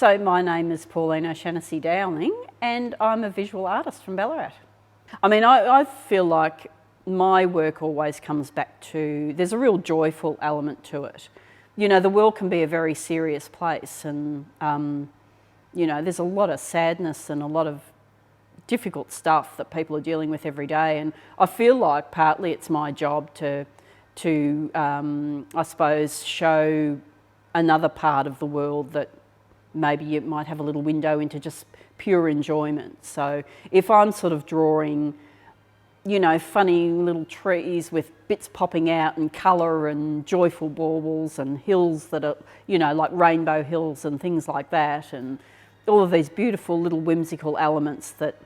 So my name is Pauline Dowling and I'm a visual artist from Ballarat. I mean, I feel like my work always comes back to, there's a real joyful element to it. You know, the world can be a very serious place and, you know, there's a lot of sadness and a lot of difficult stuff that people are dealing with every day. And I feel like partly it's my job to I suppose, show another part of the world that maybe it might have a little window into just pure enjoyment. So if I'm sort of drawing, you know, funny little trees with bits popping out and colour and joyful baubles and hills that are, you know, like rainbow hills and things like that, and all of these beautiful little whimsical elements that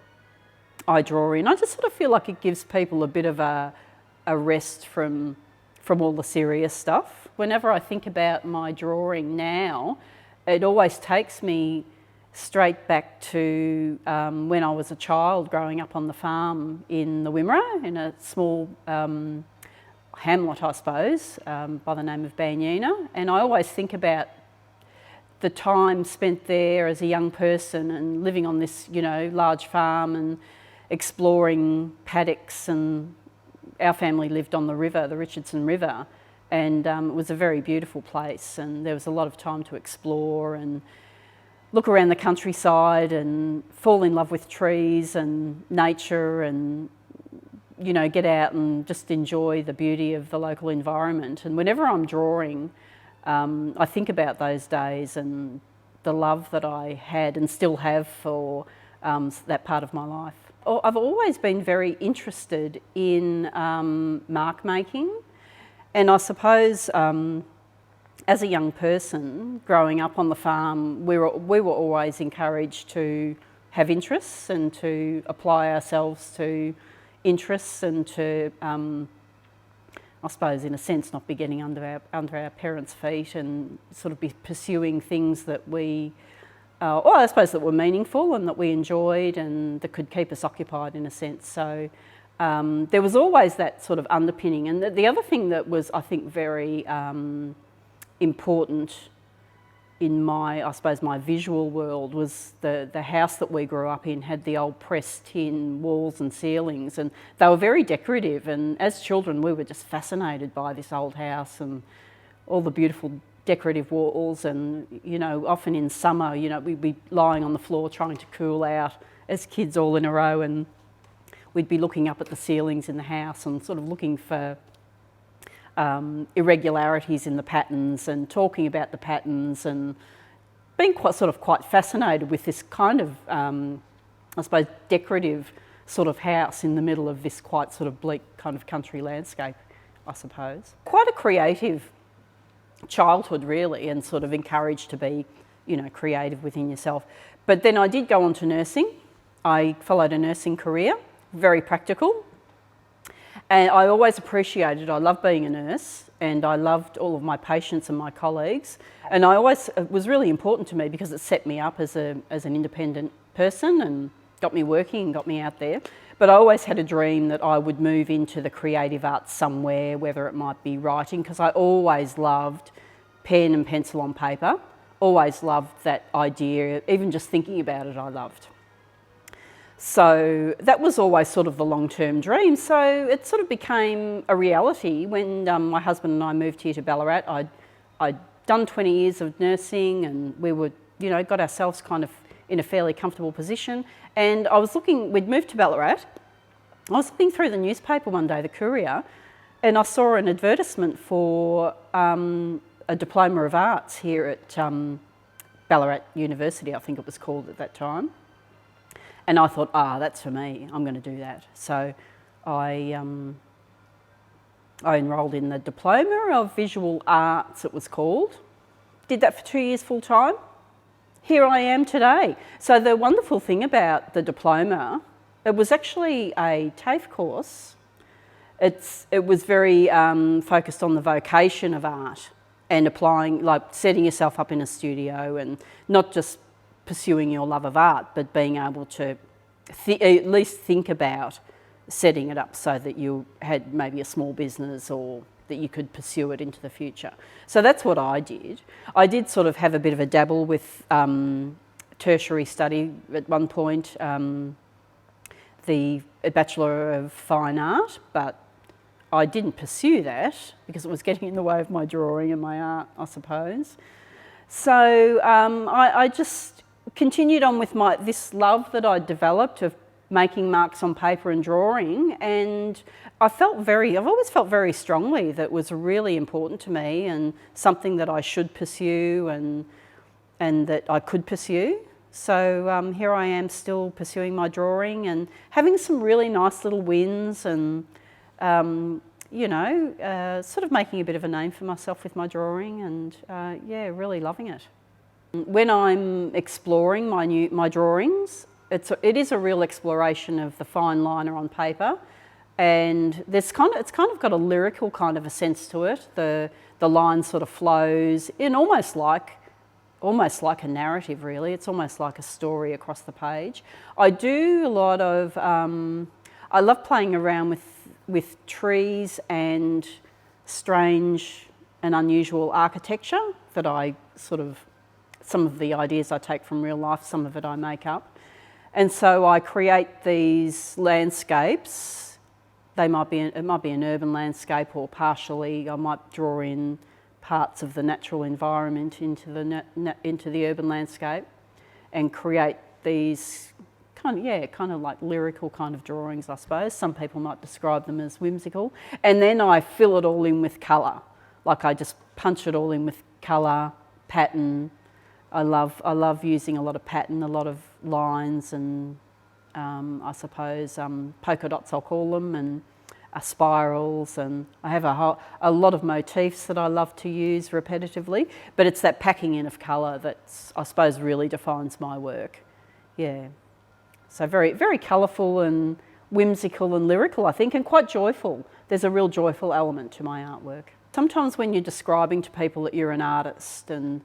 I draw in, I just sort of feel like it gives people a bit of a rest from all the serious stuff. Whenever I think about my drawing now, it always takes me straight back to when I was a child growing up on the farm in the Wimmera, in a small hamlet, I suppose, by the name of Banyina. And I always think about the time spent there as a young person and living on this, you know, large farm and exploring paddocks, and our family lived on the river, the Richardson River, and it was a very beautiful place, and there was a lot of time to explore and look around the countryside and fall in love with trees and nature and, you know, get out and just enjoy the beauty of the local environment. And whenever I'm drawing, I think about those days and the love that I had and still have for that part of my life. I've always been very interested in mark making, and I suppose as a young person growing up on the farm, we were always encouraged to have interests and to apply ourselves to interests and to, I suppose in a sense, not be getting under our parents' feet and sort of be pursuing things that we, well, I suppose that were meaningful and that we enjoyed and that could keep us occupied in a sense. So there was always that sort of underpinning. And the other thing that was, I think, very important in my, I suppose, my visual world was the house that we grew up in had the old pressed tin walls and ceilings, and they were very decorative. And as children, we were just fascinated by this old house and all the beautiful decorative walls. And, you know, often in summer, you know, we'd be lying on the floor trying to cool out as kids all in a row, and we'd be looking up at the ceilings in the house and sort of looking for irregularities in the patterns and talking about the patterns and being quite fascinated with this kind of, I suppose, decorative sort of house in the middle of this quite sort of bleak kind of country landscape, I suppose. Quite a creative childhood really, and sort of encouraged to be, you know, creative within yourself. But then I did go on to nursing. I followed a nursing career, very practical. And I always appreciated, I loved being a nurse and I loved all of my patients and my colleagues. And it was really important to me because it set me up as an independent person and got me working and got me out there. But I always had a dream that I would move into the creative arts somewhere, whether it might be writing, because I always loved pen and pencil on paper, always loved that idea, even just thinking about it I loved. So that was always sort of the long-term dream. So it sort of became a reality when my husband and I moved here to Ballarat. I'd done 20 years of nursing and we were, you know, got ourselves kind of in a fairly comfortable position. And we'd moved to Ballarat. I was looking through the newspaper one day, the Courier, and I saw an advertisement for a Diploma of Arts here at Ballarat University, I think it was called at that time. And I thought, that's for me, I'm going to do that. So I enrolled in the Diploma of Visual Arts, it was called. Did that for 2 years full time. Here I am today. So the wonderful thing about the diploma, it was actually a TAFE course. It was very focused on the vocation of art and applying, like setting yourself up in a studio and not just pursuing your love of art, but being able to at least think about setting it up so that you had maybe a small business or that you could pursue it into the future. So that's what I did. I did sort of have a bit of a dabble with tertiary study at one point, the Bachelor of Fine Art, but I didn't pursue that because it was getting in the way of my drawing and my art, I suppose. So I just continued on with this love that I developed of making marks on paper and drawing, and I've always felt very strongly that it was really important to me and something that I should pursue and that I could pursue. So here I am still pursuing my drawing and having some really nice little wins and sort of making a bit of a name for myself with my drawing and yeah, really loving it. When I'm exploring my drawings, it is a real exploration of the fine liner on paper, and it's kind of got a lyrical kind of a sense to it. The line sort of flows in almost like a narrative, really. It's almost like a story across the page. I do a lot of I love playing around with trees and strange and unusual architecture that some of the ideas I take from real life, some of it I make up. And so I create these landscapes. It might be an urban landscape, or partially I might draw in parts of the natural environment into the urban landscape and create these kind of like lyrical kind of drawings, I suppose. Some people might describe them as whimsical. And then I fill it all in with colour. Like I just punch it all in with colour, pattern. I love using a lot of pattern, a lot of lines and I suppose polka dots I'll call them, and spirals, and I have a lot of motifs that I love to use repetitively, but it's that packing in of colour that I suppose really defines my work. Yeah. So very, very colourful and whimsical and lyrical, I think, and quite joyful. There's a real joyful element to my artwork. Sometimes when you're describing to people that you're an artist, and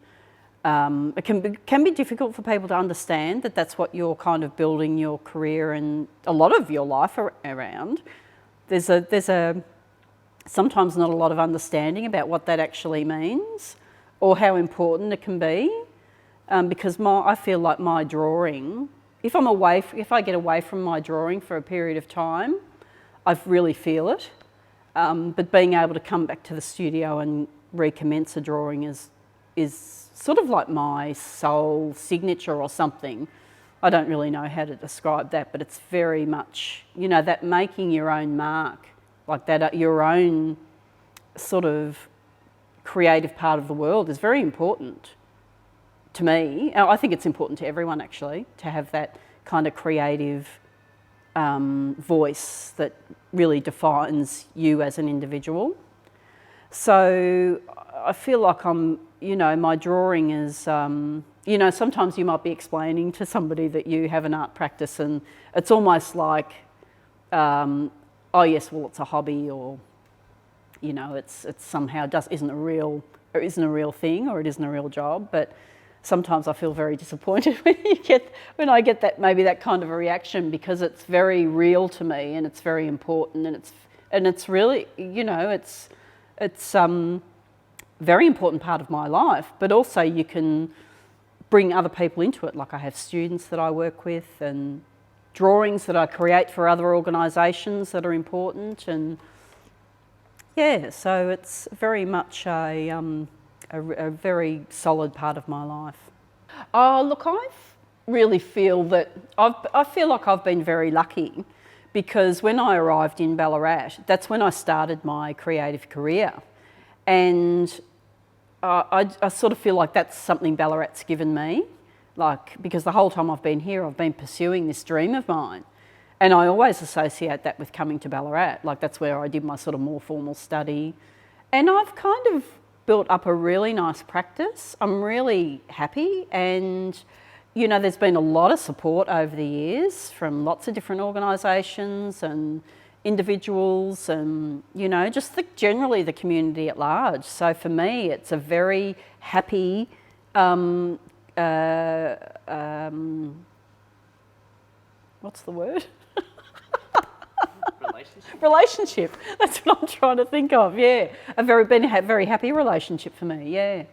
it can be difficult for people to understand that that's what you're kind of building your career and a lot of your life around. There's sometimes not a lot of understanding about what that actually means or how important it can be, because I feel like my drawing, if I get away from my drawing for a period of time, I really feel it. But being able to come back to the studio and recommence a drawing is sort of like my soul signature or something. I don't really know how to describe that, but it's very much, that making your own mark, like that, your own sort of creative part of the world is very important to me. I think it's important to everyone, actually, to have that kind of creative voice that really defines you as an individual. So I feel like my drawing is, sometimes you might be explaining to somebody that you have an art practice and it's almost like, oh yes, well it's a hobby, or, it's somehow isn't a real thing, or it isn't a real job. But sometimes I feel very disappointed when I get that kind of a reaction, because it's very real to me and it's very important, and it's really, it's very important part of my life, but also you can bring other people into it. Like I have students that I work with and drawings that I create for other organisations that are important, and yeah, so it's very much a very solid part of my life. Oh, look, I really feel that I feel like I've been very lucky, because when I arrived in Ballarat, that's when I started my creative career, and I sort of feel like that's something Ballarat's given me, because the whole time I've been here, I've been pursuing this dream of mine, and I always associate that with coming to Ballarat. Like that's where I did my sort of more formal study, and I've kind of built up a really nice practice. I'm really happy, and there's been a lot of support over the years from lots of different organisations and individuals, and just generally the community at large. So for me, it's a very happy, what's the word? Relationship. That's what I'm trying to think of. Yeah, a very happy relationship for me. Yeah.